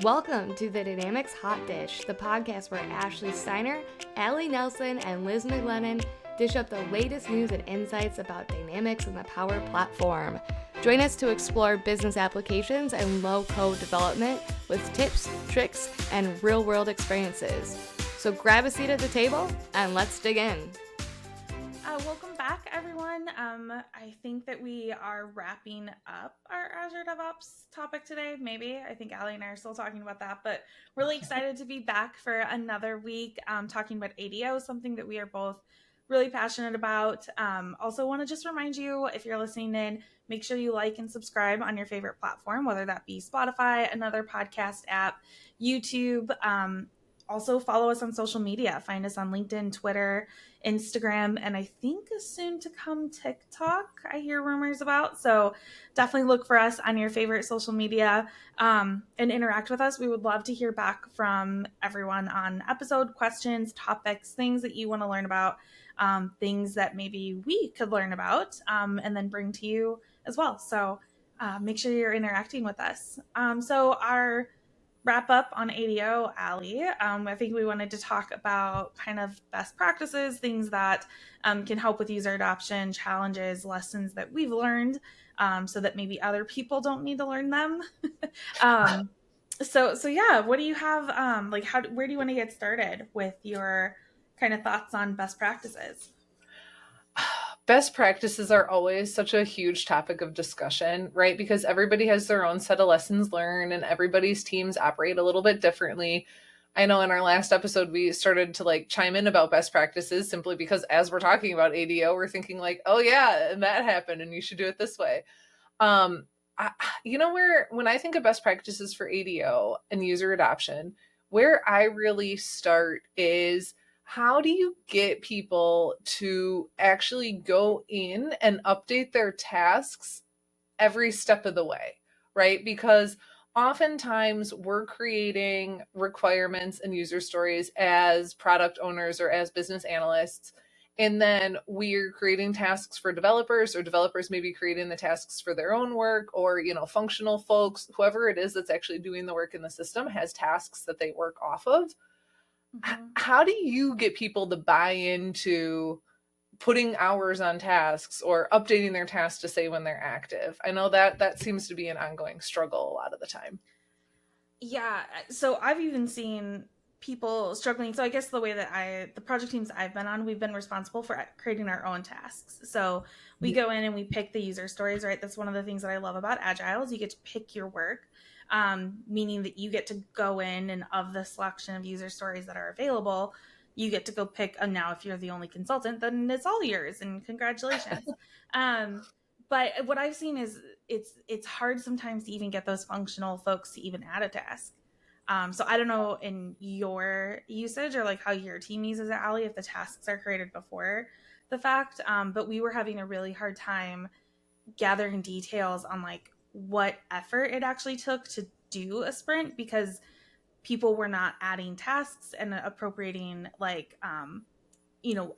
Welcome to the Dynamics Hot Dish, the podcast where Ashley Steiner, Allie Nelson, and Liz McLennan dish up the latest news and insights about Dynamics and the Power Platform. Join us to explore business applications and low-code development with tips, tricks, and real-world experiences. So grab a seat at the table and let's dig in. Welcome back, everyone. I think that we are wrapping up our Azure DevOps topic today. Maybe. I think Allie and I are still talking about that, but really excited to be back for another week talking about ADO, something that we are both really passionate about. Also want to just remind you, if you're listening in, make sure you like and subscribe on your favorite platform, whether that be Spotify, another podcast app, YouTube. Also follow us on social media. Find us on LinkedIn, Twitter, Instagram, and I think a soon to come TikTok I hear rumors about. So definitely look for us on your favorite social media and interact with us. We would love to hear back from everyone on episode questions, topics, things that you want to learn about, things that maybe we could learn about and then bring to you as well. So make sure you're interacting with us. So our wrap up on ADO, Allie, I think we wanted to talk about kind of best practices, things that can help with user adoption, challenges, lessons that we've learned so that maybe other people don't need to learn them. So yeah, what do you have? Where do you want to get started with your kind of thoughts on best practices? Best practices are always such a huge topic of discussion, right? Because everybody has their own set of lessons learned and everybody's teams operate a little bit differently. I know in our last episode, we started to like chime in about best practices simply because as we're talking about ADO, we're thinking like, oh yeah, and that happened and you should do it this way. When I think of best practices for ADO and user adoption, where I really start is how do you get people to actually go in and update their tasks every step of the way, right? Because oftentimes we're creating requirements and user stories as product owners or as business analysts. And then we're creating tasks for developers, or developers may be creating the tasks for their own work, or, functional folks, whoever it is that's actually doing the work in the system has tasks that they work off of. Mm-hmm. How do you get people to buy into putting hours on tasks or updating their tasks to say when they're active? I know that seems to be an ongoing struggle a lot of the time. Yeah, so I've even seen people struggling. So I guess the way that the project teams I've been on, we've been responsible for creating our own tasks. So we go in and we pick the user stories, right? That's one of the things that I love about Agile is you get to pick your work, meaning that you get to go in and of the selection of user stories that are available, you get to go pick, and now if you're the only consultant, then it's all yours and congratulations. But what I've seen is it's hard sometimes to even get those functional folks to even add a task. So I don't know in your usage or like how your team uses it, Allie, if the tasks are created before the fact. But we were having a really hard time gathering details on like what effort it actually took to do a sprint because people were not adding tasks and appropriating like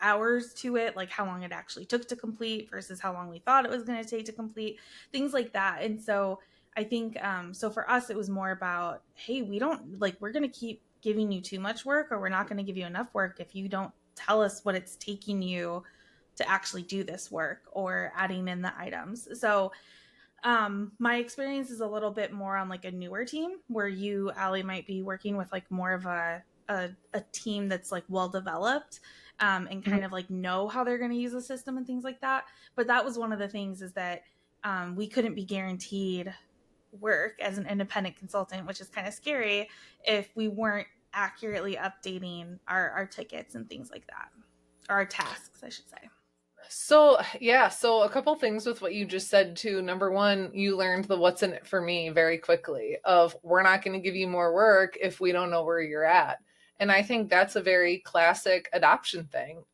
hours to it, like how long it actually took to complete versus how long we thought it was going to take to complete, things like that. And so I think so for us it was more about, hey, we're going to keep giving you too much work, or we're not going to give you enough work if you don't tell us what it's taking you to actually do this work or adding in the items. So my experience is a little bit more on like a newer team where you, Allie, might be working with like more of a team that's like well developed and kind of like know how they're going to use the system and things like that. But that was one of the things is that we couldn't be guaranteed work as an independent consultant, which is kind of scary if we weren't accurately updating our tickets and things like that, or our tasks, I should say. So a couple things with what you just said too. Number one, you learned the what's in it for me very quickly of we're not going to give you more work if we don't know where you're at. And I think that's a very classic adoption thing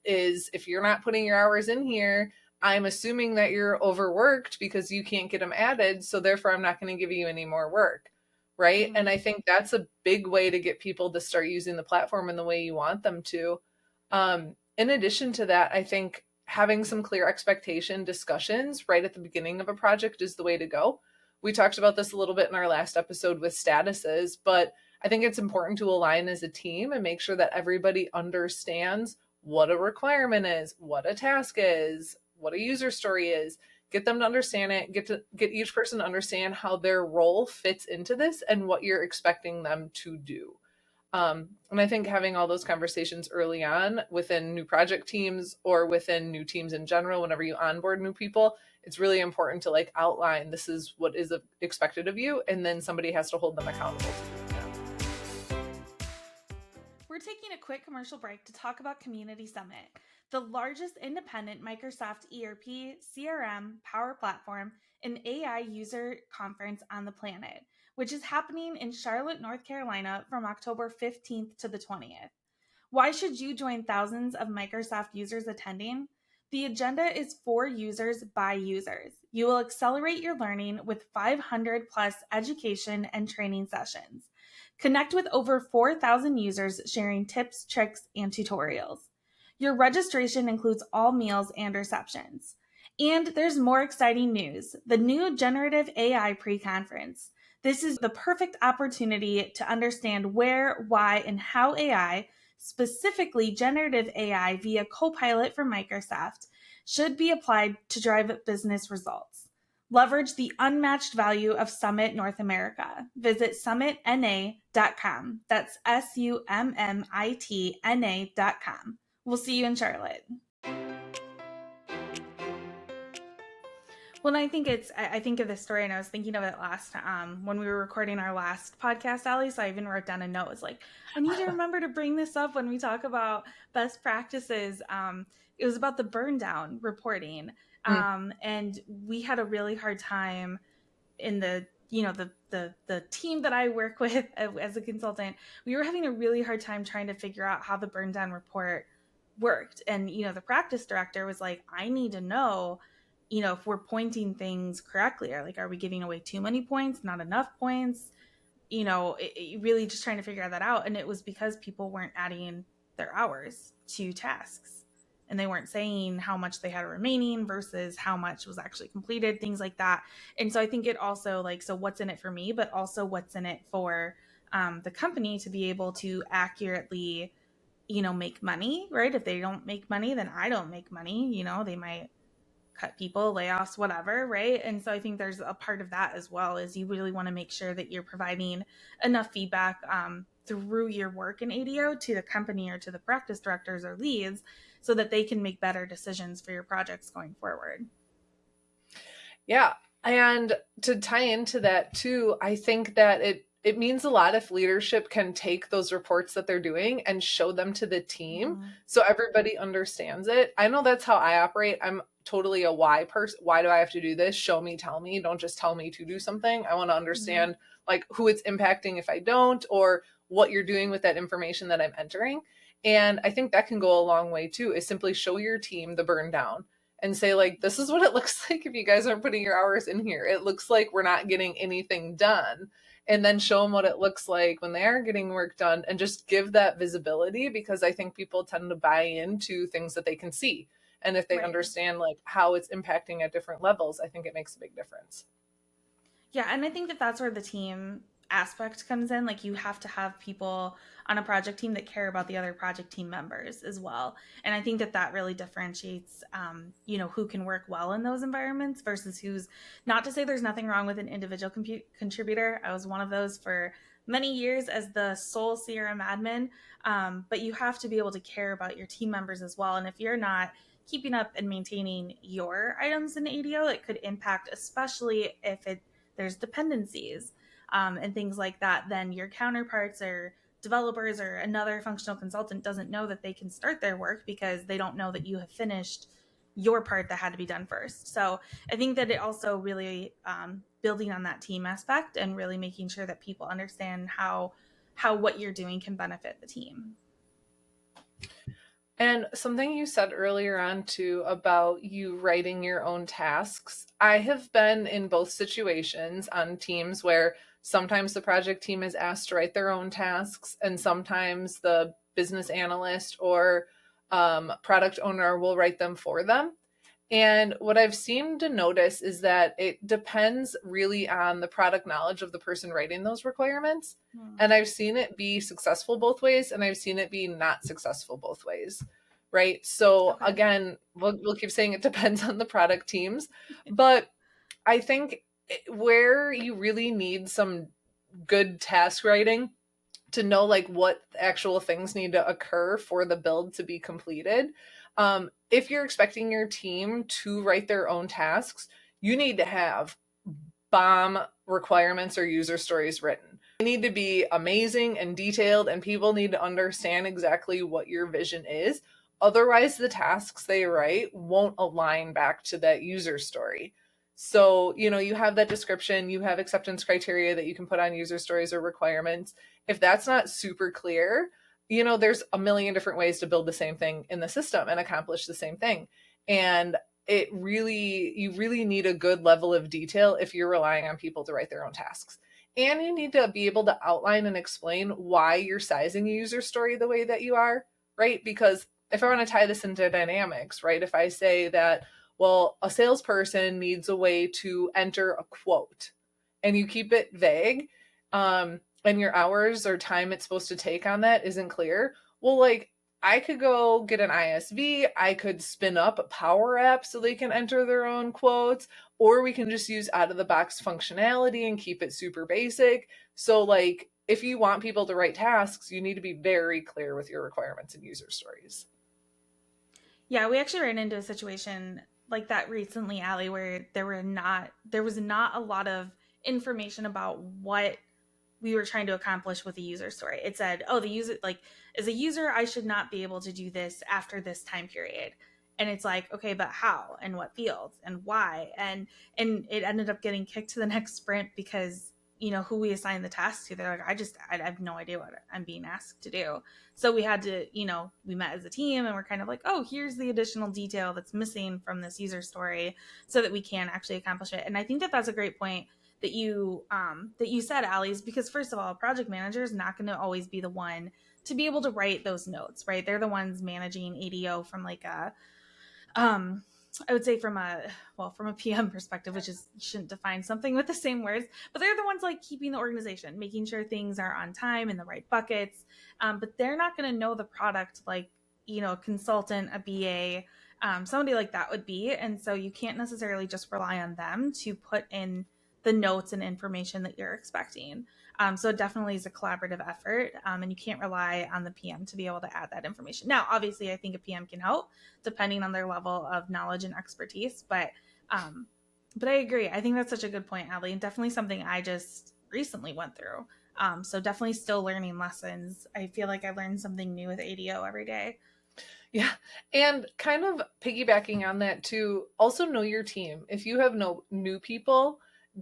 is if you're not putting your hours in here, I'm assuming that you're overworked because you can't get them added. So therefore, I'm not going to give you any more work. Right. Mm-hmm. And I think that's a big way to get people to start using the platform in the way you want them to. In addition to that, I think having some clear expectation discussions right at the beginning of a project is the way to go. We talked about this a little bit in our last episode with statuses, but I think it's important to align as a team and make sure that everybody understands what a requirement is, what a task is, what a user story is. Get them to understand it, get each person to understand how their role fits into this and what you're expecting them to do. And I think having all those conversations early on within new project teams or within new teams in general, whenever you onboard new people, it's really important to like outline this is what is expected of you, and then somebody has to hold them accountable to doing that. We're taking a quick commercial break to talk about Community Summit, the largest independent Microsoft ERP, CRM, Power Platform, and AI user conference on the planet, which is happening in Charlotte, North Carolina from October 15th to the 20th. Why should you join thousands of Microsoft users attending? The agenda is for users by users. You will accelerate your learning with 500 plus education and training sessions. Connect with over 4,000 users sharing tips, tricks, and tutorials. Your registration includes all meals and receptions. And there's more exciting news, the new Generative AI pre-conference. This is the perfect opportunity to understand where, why, and how AI, specifically generative AI via Copilot from Microsoft, should be applied to drive business results. Leverage the unmatched value of Summit North America. Visit summitna.com. That's SUMMITNA.com. We'll see you in Charlotte. Well, I think I think of this story, and I was thinking of it last when we were recording our last podcast, Allie. So I even wrote down a note. It's like, I need to remember to bring this up when we talk about best practices. It was about the burn down reporting, and we had a really hard time in the the team that I work with as a consultant. We were having a really hard time trying to figure out how the burn down report worked, and the practice director was like, I need to know if we're pointing things correctly, or like, are we giving away too many points, not enough points? Really just trying to figure that out. And it was because people weren't adding their hours to tasks, and they weren't saying how much they had remaining versus how much was actually completed, things like that. And so I think it also so what's in it for me, but also what's in it for the company to be able to accurately, make money, right? If they don't make money, then I don't make money. They might cut people, layoffs, whatever, right? And so I think there's a part of that as well, is you really want to make sure that you're providing enough feedback through your work in ADO to the company or to the practice directors or leads, so that they can make better decisions for your projects going forward. Yeah. And to tie into that too, I think that it means a lot if leadership can take those reports that they're doing and show them to the team so everybody understands it. I know that's how I operate. I'm totally a why person. Why do I have to do this? Show me, tell me. Don't just tell me to do something. I want to understand like who it's impacting if I don't, or what you're doing with that information that I'm entering. And I think that can go a long way too, is simply show your team the burn down and say, like, this is what it looks like if you guys aren't putting your hours in here. It looks like we're not getting anything done. And then show them what it looks like when they are getting work done, and just give that visibility, because I think people tend to buy into things that they can see. And if they understand like how it's impacting at different levels, I think it makes a big difference. Yeah, and I think that that's where the team aspect comes in. Like, you have to have people on a project team that care about the other project team members as well. And I think that that really differentiates, who can work well in those environments versus who's, not to say there's nothing wrong with an individual contributor. I was one of those for many years as the sole CRM admin. But you have to be able to care about your team members as well. And if you're not keeping up and maintaining your items in ADO, it could impact, especially if there's dependencies and things like that, then your counterparts or developers or another functional consultant doesn't know that they can start their work because they don't know that you have finished your part that had to be done first. So I think that it also really building on that team aspect and really making sure that people understand how what you're doing can benefit the team. And something you said earlier on too about you writing your own tasks. I have been in both situations on teams where sometimes the project team is asked to write their own tasks, and sometimes the business analyst or product owner will write them for them. And what I've seemed to notice is that it depends really on the product knowledge of the person writing those requirements. And I've seen it be successful both ways, and I've seen it be not successful both ways. Right. So Okay. again, we'll keep saying it depends on the product teams. But I think where you really need some good task writing to know like what actual things need to occur for the build to be completed. If you're expecting your team to write their own tasks, you need to have bomb requirements or user stories written. They need to be amazing and detailed, and people need to understand exactly what your vision is. Otherwise, the tasks they write won't align back to that user story. So, you have that description, you have acceptance criteria that you can put on user stories or requirements. If that's not super clear, there's a million different ways to build the same thing in the system and accomplish the same thing. And you really need a good level of detail if you're relying on people to write their own tasks. And you need to be able to outline and explain why you're sizing a user story the way that you are, right? Because if I want to tie this into dynamics, right? If I say that, well, a salesperson needs a way to enter a quote and you keep it vague, and your hours or time it's supposed to take on that isn't clear, well, like, I could go get an ISV, I could spin up a Power App so they can enter their own quotes, or we can just use out of the box functionality and keep it super basic. So like, if you want people to write tasks, you need to be very clear with your requirements and user stories. Yeah, we actually ran into a situation like that recently, Allie, where there was not a lot of information about what we were trying to accomplish with the user story. It said, oh, the user, like, as a user, I should not be able to do this after this time period. And it's like, okay, but how and what fields and why? And it ended up getting kicked to the next sprint because, who we assigned the task to, they're like, I have no idea what I'm being asked to do. So we had to, we met as a team and we're kind of like, oh, here's the additional detail that's missing from this user story so that we can actually accomplish it. And I think that that's a great point that you said, Allie's, because first of all, a project manager is not going to always be the one to be able to write those notes, right? They're the ones managing ADO from like a I would say from a PM perspective, which is, you shouldn't define something with the same words, but they're the ones like keeping the organization, making sure things are on time in the right buckets. But they're not going to know the product like, a consultant, a BA, somebody like that would be. And so you can't necessarily just rely on them to put in the notes and information that you're expecting. So it definitely is a collaborative effort, and you can't rely on the PM to be able to add that information. Now, obviously, I think a PM can help depending on their level of knowledge and expertise, but I agree. I think that's such a good point, Allie, and definitely something I just recently went through. So definitely still learning lessons. I feel like I learn something new with ADO every day. Yeah. And kind of piggybacking on that too, also know your team. If you have no new people,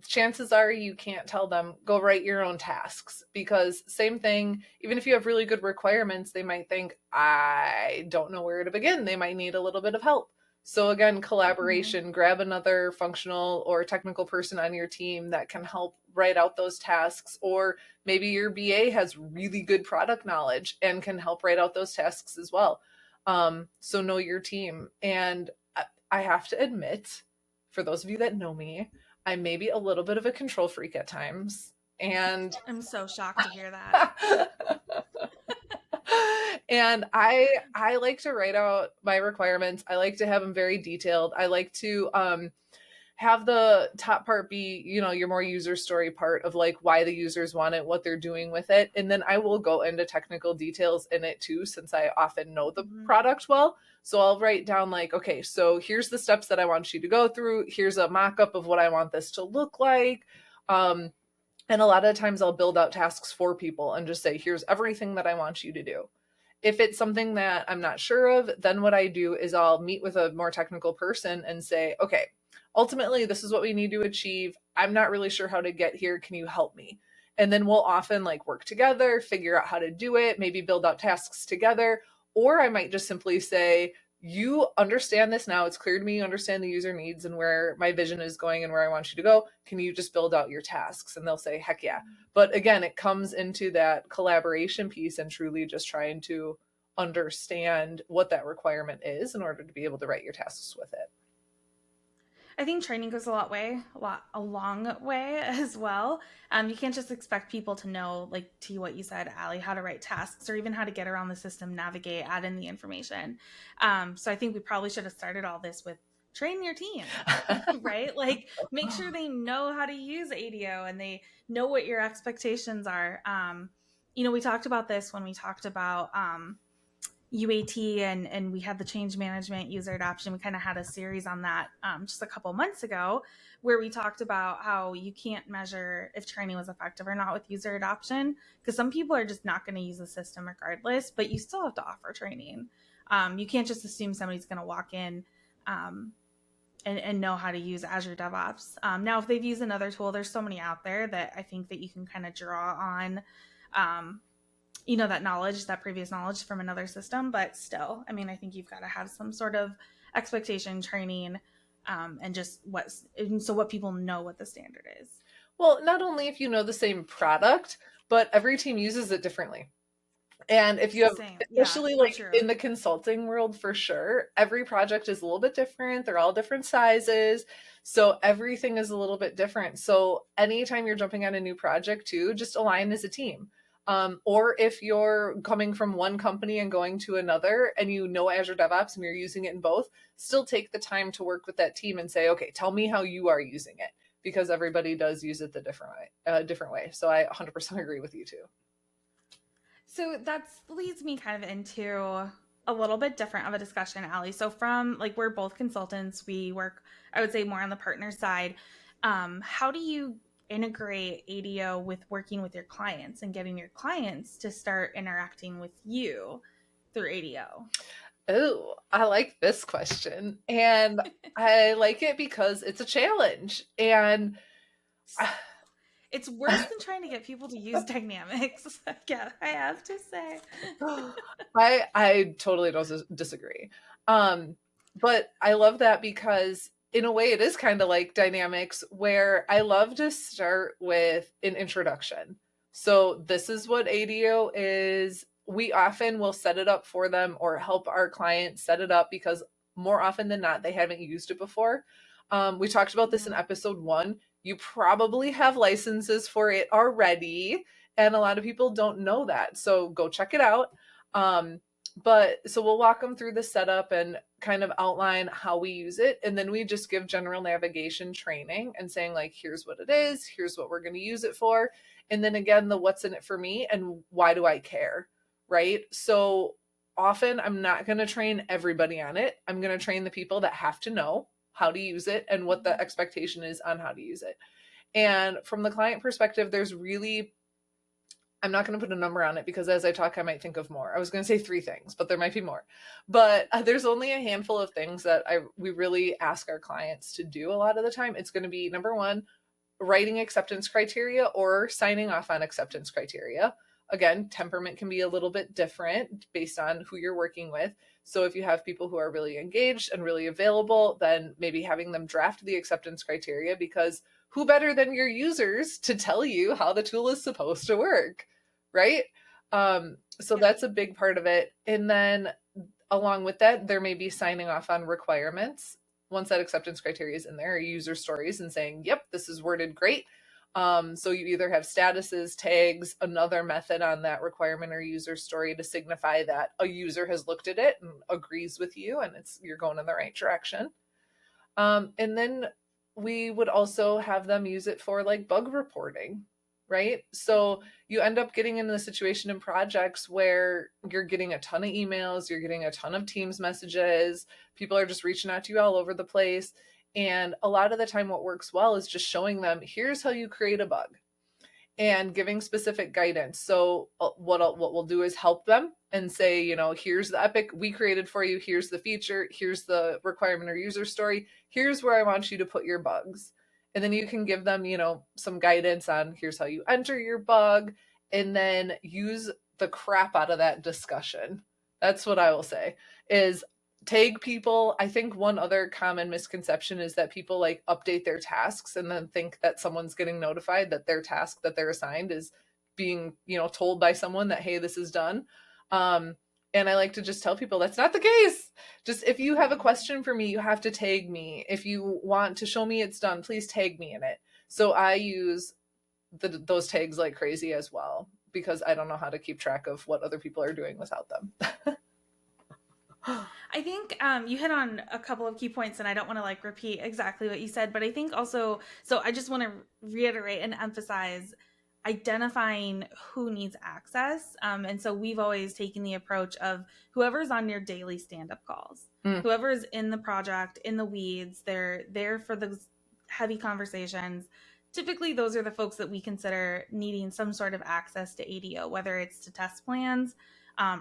chances are you can't tell them go write your own tasks, because same thing, even if you have really good requirements, they might think, I don't know where to begin. They might need a little bit of help. So again, collaboration, grab another functional or technical person on your team that can help write out those tasks, or maybe your BA has really good product knowledge and can help write out those tasks as well. So know your team. And I have to admit, for those of you that know me, I'm maybe a little bit of a control freak at times. And I'm so shocked to hear that. And I like to write out my requirements. I like to have them very detailed. I like to have the top part be, your more user story part of like why the users want it, what they're doing with it. And then I will go into technical details in it too, since I often know the product well. So I'll write down like, okay, so here's the steps that I want you to go through. Here's a mock-up of what I want this to look like. And a lot of times I'll build out tasks for people and just say, here's everything that I want you to do. If it's something that I'm not sure of, then what I do is I'll meet with a more technical person and say, okay, ultimately, this is what we need to achieve. I'm not really sure how to get here. Can you help me? And then we'll often like work together, figure out how to do it, maybe build out tasks together. Or I might just simply say, you understand this now. It's clear to me you understand the user needs and where my vision is going and where I want you to go. Can you just build out your tasks? And they'll say, heck yeah. But again, it comes into that collaboration piece and truly just trying to understand what that requirement is in order to be able to write your tasks with it. I think training goes a long way as well. You can't just expect people to know, like to what you said, Allie, how to write tasks or even how to get around the system, navigate, add in the information. So I think we probably should have started all this with train your team, right? Like make sure they know how to use ADO and they know what your expectations are. We talked about this when we talked about UAT and we had the change management user adoption. We kind of had a series on that just a couple months ago where we talked about how you can't measure if training was effective or not with user adoption because some people are just not going to use the system regardless, but you still have to offer training. You can't just assume somebody's going to walk in and know how to use Azure DevOps. Now, if they've used another tool, there's so many out there that I think that you can kind of draw on that knowledge, that previous knowledge from another system, but still, I mean, I think you've got to have some sort of expectation training and just what people know what the standard is. Well, not only if you know the same product, but every team uses it differently. And if you have, especially like in the consulting world, for sure, every project is a little bit different. They're all different sizes. So everything is a little bit different. So anytime you're jumping on a new project too, just align as a team. Or if you're coming from one company and going to another and you know Azure DevOps and you're using it in both, still take the time to work with that team and say, okay, tell me how you are using it, because everybody does use it the different way. So I 100% agree with you too. So that leads me kind of into a little bit different of a discussion, Allie. So from like, we're both consultants, we work, I would say, more on the partner side. How do you integrate ADO with working with your clients and getting your clients to start interacting with you through ADO? Oh, I like this question. And I like it because it's a challenge. And it's worse than trying to get people to use Dynamics. Yeah, I have to say. I totally don't disagree. But I love that because in a way it is kind of like Dynamics, where I love to start with an introduction. So this is what ADO is. We often will set it up for them or help our clients set it up because more often than not, they haven't used it before. We talked about this in episode 1. You probably have licenses for it already, and a lot of people don't know that. So go check it out. But so we'll walk them through the setup and kind of outline how we use it. And then we just give general navigation training and saying like, here's what it is, here's what we're going to use it for. And then again, the what's in it for me and why do I care, right? So often I'm not going to train everybody on it. I'm going to train the people that have to know how to use it and what the expectation is on how to use it. And from the client perspective, there's really, I'm not going to put a number on it because as I talk, I might think of more. I was going to say 3 things, but there might be more. But there's only a handful of things that we really ask our clients to do a lot of the time. It's going to be, number 1, writing acceptance criteria or signing off on acceptance criteria. Again, temperament can be a little bit different based on who you're working with. So if you have people who are really engaged and really available, then maybe having them draft the acceptance criteria, because who better than your users to tell you how the tool is supposed to work, right? So that's a big part of it. And then along with that, there may be signing off on requirements. Once that acceptance criteria is in there, user stories and saying, yep, this is worded great. So you either have statuses, tags, another method on that requirement or user story to signify that a user has looked at it and agrees with you and you're going in the right direction. And then we would also have them use it for like bug reporting, right? So you end up getting into the situation in projects where you're getting a ton of emails, you're getting a ton of Teams messages, people are just reaching out to you all over the place. And a lot of the time what works well is just showing them, here's how you create a bug and giving specific guidance. So what we'll do is help them and say, here's the epic we created for you. Here's the feature. Here's the requirement or user story. Here's where I want you to put your bugs. And then you can give them, some guidance on here's how you enter your bug, and then use the crap out of that discussion. That's what I will say is tag people. I think one other common misconception is that people like update their tasks and then think that someone's getting notified that their task that they're assigned is being, told by someone that, hey, this is done. And I like to just tell people that's not the case. Just if you have a question for me, you have to tag me. If you want to show me it's done, please tag me in it. So I use those tags like crazy as well, because I don't know how to keep track of what other people are doing without them. I think you hit on a couple of key points, and I don't want to like repeat exactly what you said, but I think also, so I just want to reiterate and emphasize identifying who needs access. And so we've always taken the approach of whoever's on your daily stand-up calls, whoever's in the project, in the weeds, they're there for those heavy conversations. Typically, those are the folks that we consider needing some sort of access to ADO, whether it's to test plans,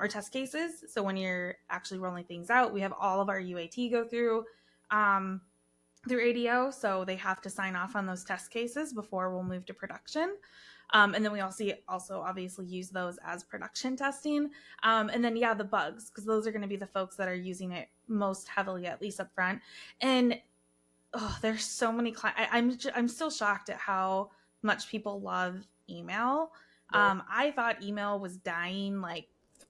or test cases. So when you're actually rolling things out, we have all of our UAT go through ADO. So they have to sign off on those test cases before we'll move to production. And then we also obviously use those as production testing. And then, the bugs, because those are going to be the folks that are using it most heavily, at least up front. And there's so many I'm still shocked at how much people love email. I thought email was dying like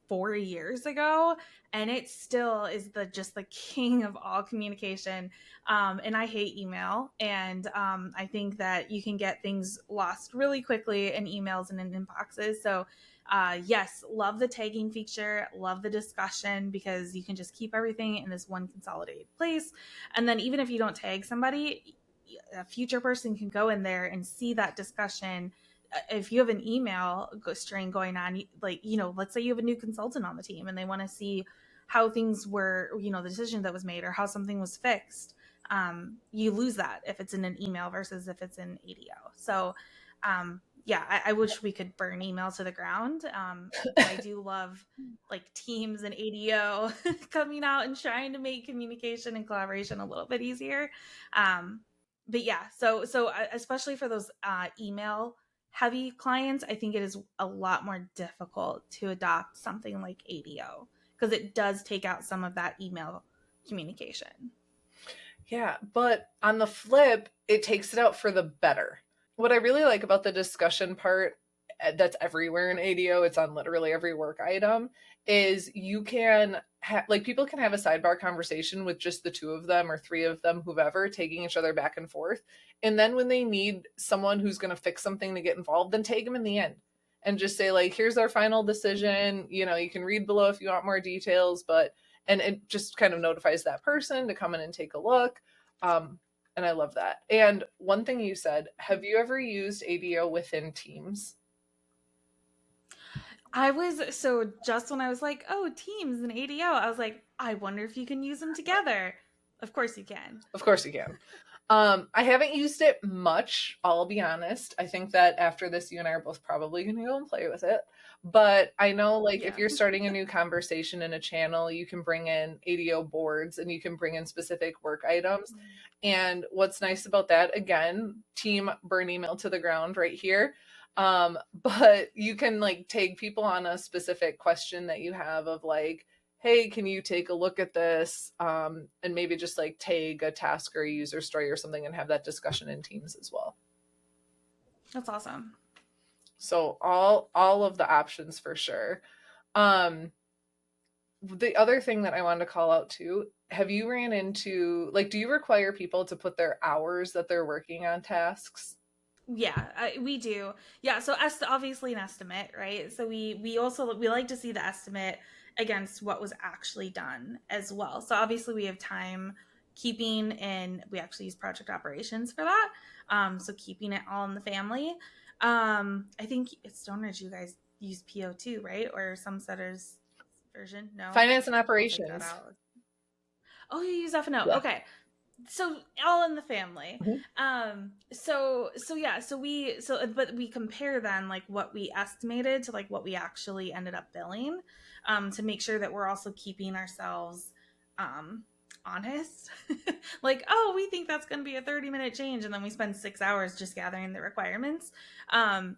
4 years ago, and it still is just the king of all communication. And I hate email, and I think that you can get things lost really quickly in emails and in inboxes. So yes, love the tagging feature, love the discussion, because you can just keep everything in this one consolidated place. And then even if you don't tag somebody, a future person can go in there and see that discussion. If you have an email string going on, like, let's say you have a new consultant on the team and they want to see how things were, the decision that was made or how something was fixed. You lose that if it's in an email versus if it's in ADO. So, I wish we could burn email to the ground. I do love like Teams and ADO coming out and trying to make communication and collaboration a little bit easier. So especially for those email heavy clients, I think it is a lot more difficult to adopt something like ADO because it does take out some of that email communication. Yeah, but on the flip, it takes it out for the better. What I really like about the discussion part that's everywhere in ADO, it's on literally every work item, is you can people can have a sidebar conversation with just the two of them or three of them, whoever, taking each other back and forth. And then when they need someone who's going to fix something to get involved, then take them in the end and just say like, here's our final decision. You can read below if you want more details, and it just kind of notifies that person to come in and take a look. And I love that. And one thing you said, have you ever used ADO within Teams? Just when I was like, oh, Teams and ADO, I was like, I wonder if you can use them together. Of course you can. Of course you can. I haven't used it much, I'll be honest. I think that after this, you and I are both probably going to go and play with it. But I know if you're starting a new conversation in a channel, you can bring in ADO boards and you can bring in specific work items. Mm-hmm. And what's nice about that, again, team burn email to the ground right here. But you can tag people on a specific question that you have of hey, can you take a look at this? And maybe just tag a task or a user story or something and have that discussion in Teams as well. That's awesome. So all of the options for sure. The other thing that I wanted to call out too, have you ran into, do you require people to put their hours that they're working on tasks? Yeah, we do. Yeah, so obviously an estimate, right? So we like to see the estimate against what was actually done as well. So obviously we have time keeping, and we actually use project operations for that. So keeping it all in the family. I think it's Stonebridge, you guys use PO2, right? Or some setters version? No. Finance and operations. Oh, you use F&O. Yeah. Okay. So all in the family. Mm-hmm. But we compare then what we estimated to what we actually ended up billing, to make sure that we're also keeping ourselves honest. We think that's going to be a 30-minute change, and then we spend 6 hours just gathering the requirements. I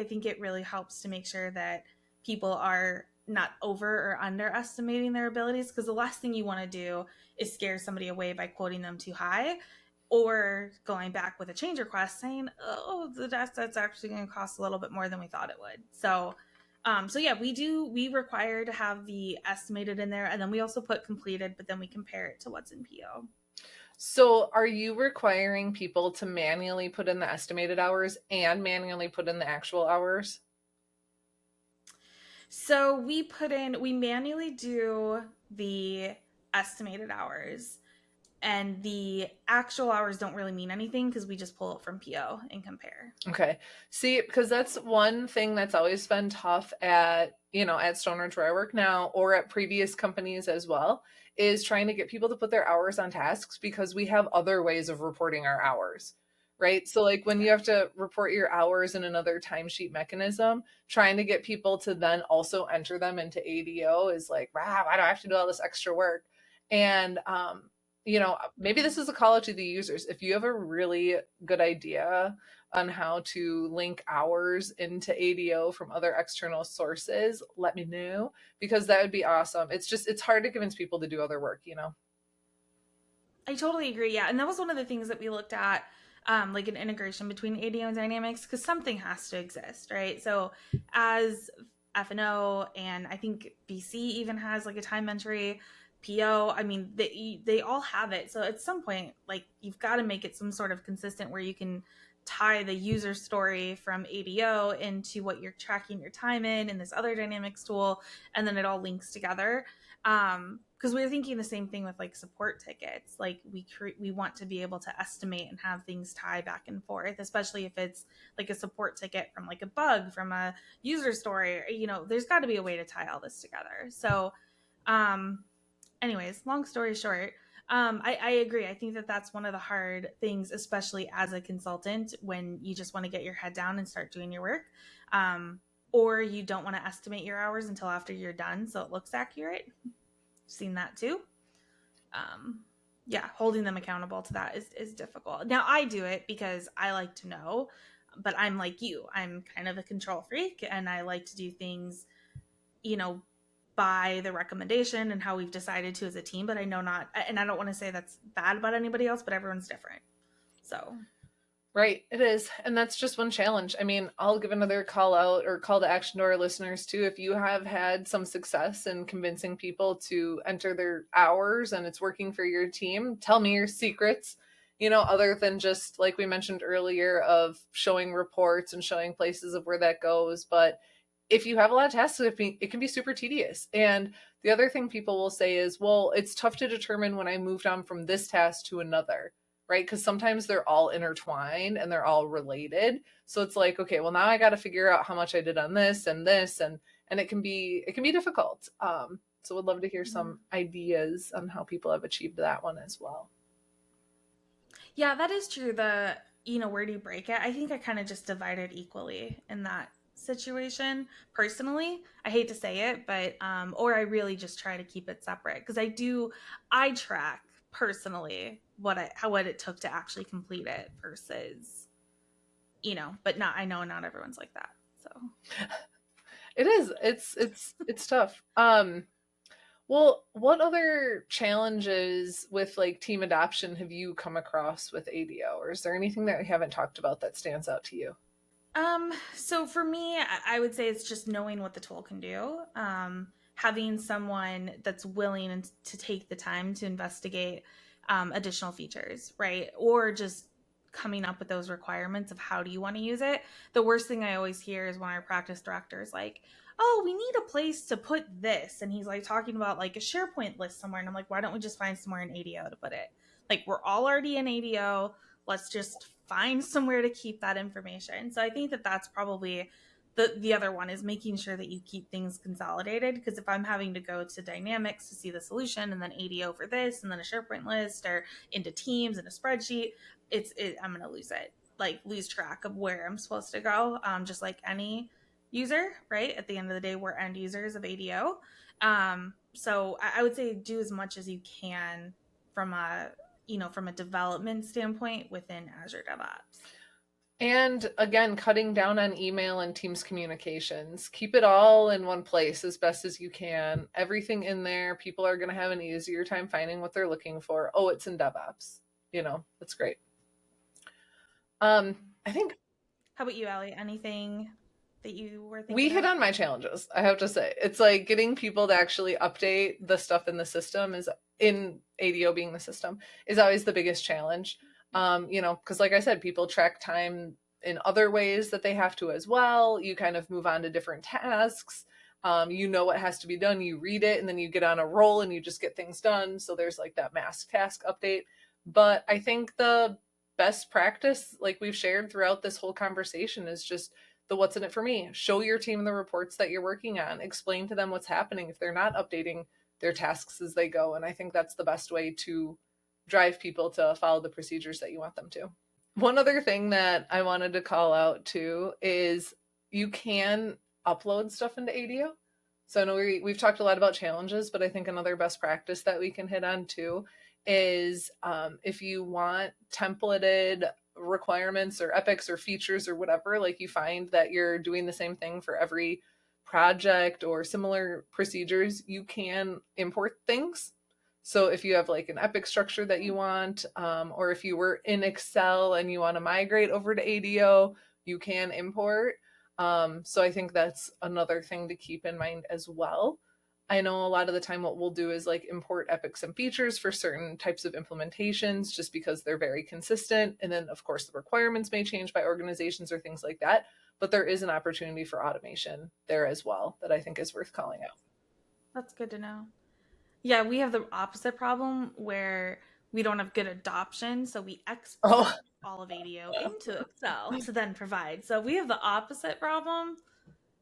think it really helps to make sure that people are not over or underestimating their abilities, because the last thing you want to do is scare somebody away by quoting them too high, or going back with a change request saying, oh, that's actually going to cost a little bit more than we thought it would. So So yeah, we require to have the estimated in there, and then we also put completed, but then we compare it to what's in PO. So are you requiring people to manually put in the estimated hours and manually put in the actual hours? So we manually do the estimated hours, and the actual hours don't really mean anything because we just pull it from PO and compare. Okay. See, because that's one thing that's always been tough at, at Stone Ridge where I work now or at previous companies as well, is trying to get people to put their hours on tasks because we have other ways of reporting our hours, right? So like when you have to report your hours in another timesheet mechanism, trying to get people to then also enter them into ADO is like, wow, why do I have to do all this extra work? And maybe this is a call out to the users. If you have a really good idea on how to link hours into ADO from other external sources, let me know, because that would be awesome. It's hard to convince people to do other work, I totally agree. Yeah, and that was one of the things that we looked at, like an integration between ADO and Dynamics, because something has to exist, right? So as F&O, and I think BC even has like a time entry, PO. I mean, they all have it. So at some point, like you've got to make it some sort of consistent where you can tie the user story from ADO into what you're tracking your time in this other Dynamics tool, and then it all links together. Because we were thinking the same thing with like support tickets. Like we want to be able to estimate and have things tie back and forth, especially if it's like a support ticket from like a bug from a user story. There's got to be a way to tie all this together. So anyways, long story short, I agree. I think that that's one of the hard things, especially as a consultant, when you just want to get your head down and start doing your work, or you don't want to estimate your hours until after you're done so it looks accurate. Seen that too. Yeah, holding them accountable to that is difficult. Now I do it because I like to know, but I'm like you. I'm kind of a control freak, and I like to do things, by the recommendation and how we've decided to as a team. But I know not, and I don't want to say that's bad about anybody else, but everyone's different. So Right, it is. And that's just one challenge. I mean, I'll give another call out or call to action to our listeners too. If you have had some success in convincing people to enter their hours and it's working for your team, tell me your secrets, other than just like we mentioned earlier of showing reports and showing places of where that goes. But if you have a lot of tasks, it can be super tedious. And the other thing people will say is, well, it's tough to determine when I moved on from this task to another, right? Because sometimes they're all intertwined and they're all related. So it's like, okay, well now I got to figure out how much I did on this, and it can be difficult. So would love to hear some ideas on how people have achieved that one as well. yeah, that is true. Where do you break it? I think I kind of just divide it equally in that situation. Personally, I hate to say it, but or I really just try to keep it separate, because I track personally what it took to actually complete it versus, but not, I know not everyone's like that. So It is. It's tough. Well, what other challenges with like team adoption have you come across with ADO, or is there anything that we haven't talked about that stands out to you? So for me, I would say it's just knowing what the tool can do. Having someone that's willing to take the time to investigate additional features, right? Or just coming up with those requirements of how do you want to use it. The worst thing I always hear is when our practice director is like, oh, we need a place to put this. And he's like talking about like a SharePoint list somewhere. And I'm like, why don't we just find somewhere in ADO to put it? Like, we're all already in ADO. Let's just find somewhere to keep that information. So I think that that's probably the other one, is making sure that you keep things consolidated. Because if I'm having to go to Dynamics to see the solution, and then ADO for this, and then a SharePoint list, or into Teams and a spreadsheet, I'm going to lose track of where I'm supposed to go. Just like any user, right? At the end of the day, we're end users of ADO. So I would say do as much as you can from a development standpoint within Azure DevOps. And again, cutting down on email and Teams communications. Keep it all in one place as best as you can. Everything in there. People are going to have an easier time finding what they're looking for. Oh, it's in DevOps. That's great. I think. How about you, Allie? Anything that you were thinking We hit of? on my challenges, I have to say. It's like getting people to actually update the stuff in the system is in ADO being the system is always the biggest challenge. Because like I said, people track time in other ways that they have to as well. You kind of move on to different tasks. What has to be done, you read it, and then you get on a roll and you just get things done. So there's like that mass task update. But I think the best practice, like we've shared throughout this whole conversation, is just the what's in it for me. Show your team the reports that you're working on. Explain to them what's happening if they're not updating their tasks as they go. And I think that's the best way to drive people to follow the procedures that you want them to. One other thing that I wanted to call out too is you can upload stuff into ADO. So I know we've talked a lot about challenges, but I think another best practice that we can hit on too is if you want templated requirements or epics or features or whatever, like you find that you're doing the same thing for every project or similar procedures, you can import things. So if you have like an epic structure that you want, or if you were in Excel and you want to migrate over to ADO, you can import. So I think that's another thing to keep in mind as well. I know a lot of the time what we'll do is like import epics and features for certain types of implementations just because they're very consistent. And then of course the requirements may change by organizations or things like that, but there is an opportunity for automation there as well that I think is worth calling out. That's good to know. Yeah, we have the opposite problem where we don't have good adoption, so we export all of ADO into Excel to then provide. So we have the opposite problem.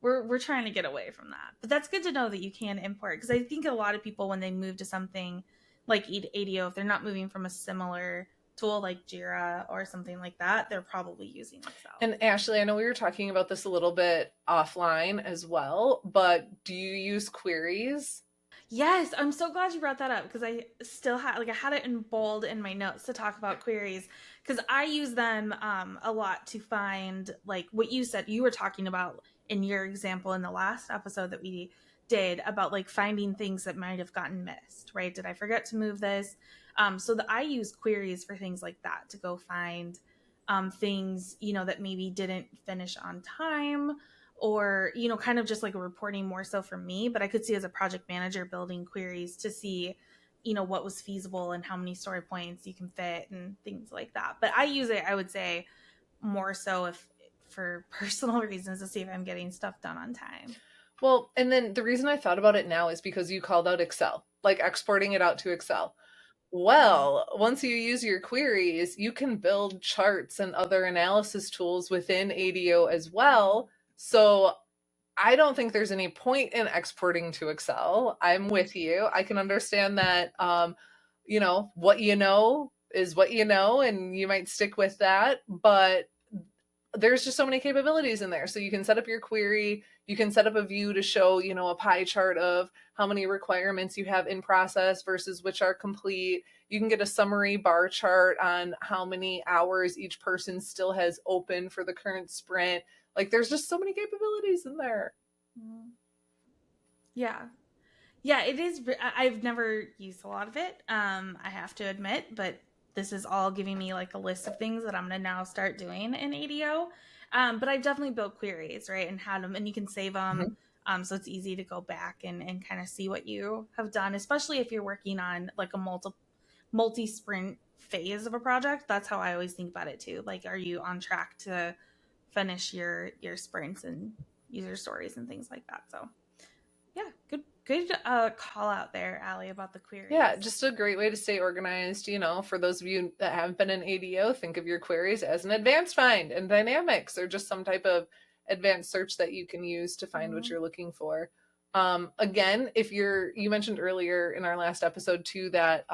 We're trying to get away from that. But that's good to know that you can import, because I think a lot of people, when they move to something like ADO, if they're not moving from a similar tool like Jira or something like that, they're probably using Excel. And Ashley, I know we were talking about this a little bit offline as well, but do you use queries? Yes, I'm so glad you brought that up, because I still had I had it in bold in my notes to talk about queries, because I use them a lot to find like what you said you were talking about in your example in the last episode that we did about like finding things that might have gotten missed, right? Did I forget to move this? So that I use queries for things like that to go find things that maybe didn't finish on time, or kind of just like a reporting more so for me. But I could see as a project manager building queries to see what was feasible and how many story points you can fit and things like that. But I use it, I would say, more so if for personal reasons, to see if I'm getting stuff done on time. Well, and then the reason I thought about it now is because you called out Excel, like exporting it out to Excel. Well, once you use your queries, you can build charts and other analysis tools within ADO as well. So I don't think there's any point in exporting to Excel. I'm with you. I can understand that, what you know is what you know, and you might stick with that. But there's just so many capabilities in there. So you can set up your query, you can set up a view to show, a pie chart of how many requirements you have in process versus which are complete. You can get a summary bar chart on how many hours each person still has open for the current sprint. Like there's just so many capabilities in there. Yeah. Yeah, it is. I've never used a lot of it, I have to admit, but this is all giving me like a list of things that I'm going to now start doing in ADO. But I've definitely built queries, right, and had them, and you can save them. So it's easy to go back and kind of see what you have done, especially if you're working on like a multi-sprint phase of a project. That's how I always think about it too. Like, are you on track to finish your sprints and user stories and things like that? So yeah, good call out there, Allie, about the queries. Yeah, just a great way to stay organized. For those of you that haven't been in ADO, think of your queries as an advanced find in Dynamics or just some type of advanced search that you can use to find what you're looking for. Again, if you mentioned earlier in our last episode too that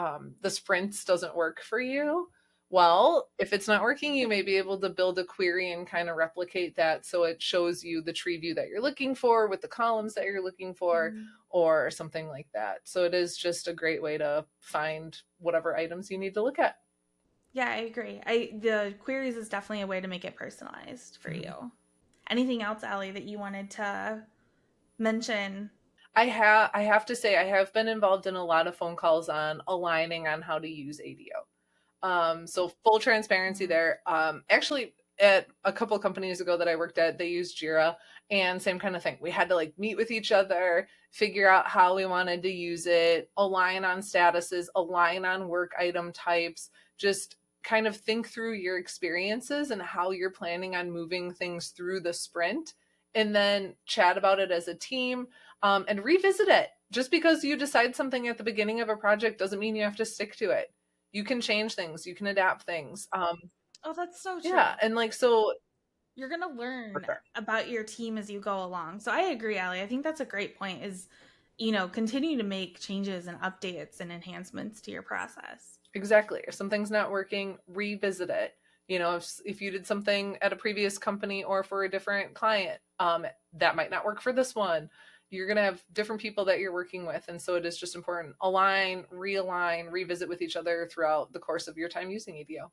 the sprints doesn't work for you. Well, if it's not working, you may be able to build a query and kind of replicate that so it shows you the tree view that you're looking for with the columns that you're looking for or something like that. So it is just a great way to find whatever items you need to look at. Yeah, I agree. The queries is definitely a way to make it personalized for you. Anything else, Allie, that you wanted to mention? I have to say I have been involved in a lot of phone calls on aligning on how to use ADO. So full transparency there. Actually, at a couple of companies ago that I worked at, they used Jira, and same kind of thing. We had to like meet with each other, figure out how we wanted to use it, align on statuses, align on work item types, just kind of think through your experiences and how you're planning on moving things through the sprint, and then chat about it as a team, and revisit it. Just because you decide something at the beginning of a project doesn't mean you have to stick to it. You can change things, you can adapt things. Oh, that's so true. Yeah, and like, so you're going to learn sure. about your team as you go along. So I agree, Allie. I think that's a great point, is, continue to make changes and updates and enhancements to your process. Exactly. If something's not working, revisit it. If you did something at a previous company or for a different client, that might not work for this one. You're going to have different people that you're working with. And so it is just important. Align, realign, revisit with each other throughout the course of your time using ADO.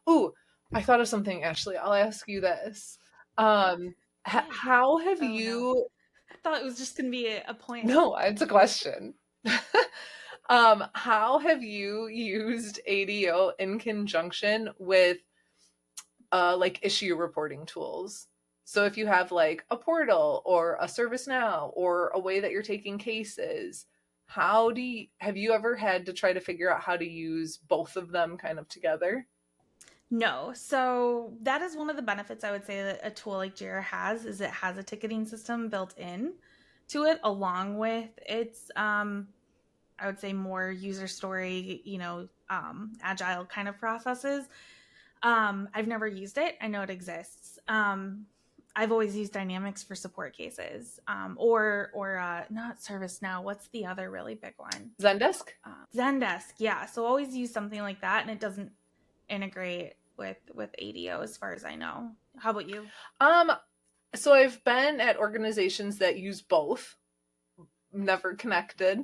Ooh, I thought of something, Ashley. I'll ask you this. How have you... No. I thought it was just going to be a point. No, it's a question. How have you used ADO in conjunction with like issue reporting tools? So if you have like a portal or a ServiceNow or a way that you're taking cases, have you ever had to try to figure out how to use both of them kind of together? No. So that is one of the benefits I would say that a tool like Jira has, is it has a ticketing system built in to it, along with its, I would say, more user story, agile kind of processes. I've never used it. I know it exists. I've always used Dynamics for support cases, or not ServiceNow. What's the other really big one? Zendesk? Zendesk, yeah. So always use something like that, and it doesn't integrate with ADO as far as I know. How about you? So I've been at organizations that use both, never connected.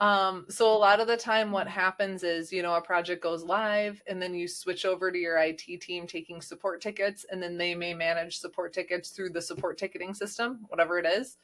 So a lot of the time what happens is, a project goes live and then you switch over to your IT team taking support tickets, and then they may manage support tickets through the support ticketing system, whatever it is.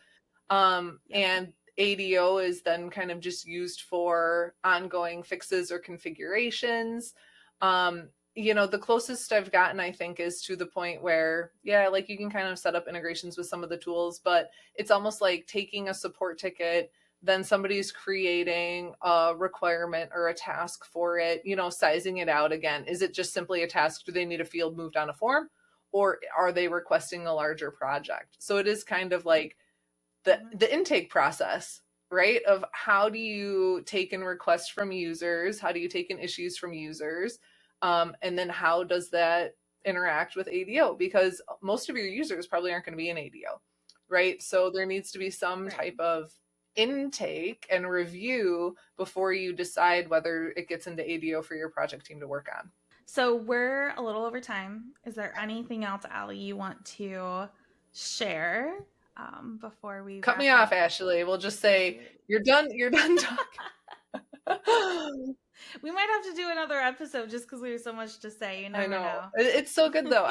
And ADO is then kind of just used for ongoing fixes or configurations. The closest I've gotten, I think, is to the point where, like you can kind of set up integrations with some of the tools, but it's almost like taking a support ticket, then somebody's creating a requirement or a task for it, sizing it out again. Is it just simply a task? Do they need a field moved on a form? Or are they requesting a larger project? So it is kind of like the intake process, right? Of how do you take in requests from users? How do you take in issues from users? And then how does that interact with ADO? Because most of your users probably aren't going to be in ADO, right? So there needs to be some type of intake and review before you decide whether it gets into ADO for your project team to work on. So we're a little over time. Is there anything else, Allie, you want to share before we cut me off, Ashley? We'll just say you're done talking. We might have to do another episode just because we have so much to say. You never know. It's so good though.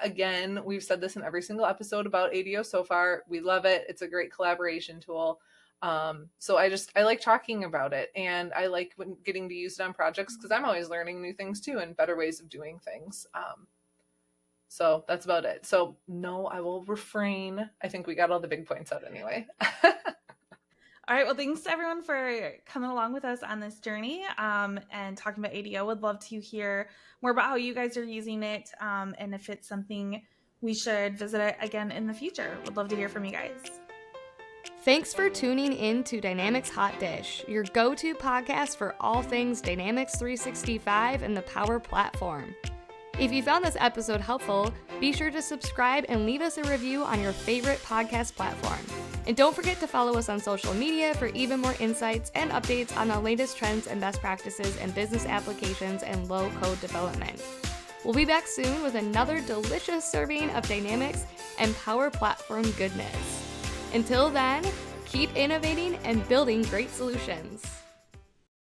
Again, we've said this in every single episode about ADO so far. We love it. It's a great collaboration tool. So I like talking about it, and I like getting to use it on projects because I'm always learning new things too and better ways of doing things. So that's about it. So no, I will refrain. I think we got all the big points out anyway. All right. Well, thanks everyone for coming along with us on this journey and talking about ADO. Would love to hear more about how you guys are using it, and if it's something we should visit it again in the future. Would love to hear from you guys. Thanks for tuning in to Dynamics Hot Dish, your go-to podcast for all things Dynamics 365 and the Power Platform. If you found this episode helpful, be sure to subscribe and leave us a review on your favorite podcast platform. And don't forget to follow us on social media for even more insights and updates on the latest trends and best practices in business applications and low-code development. We'll be back soon with another delicious serving of Dynamics and Power Platform goodness. Until then, keep innovating and building great solutions.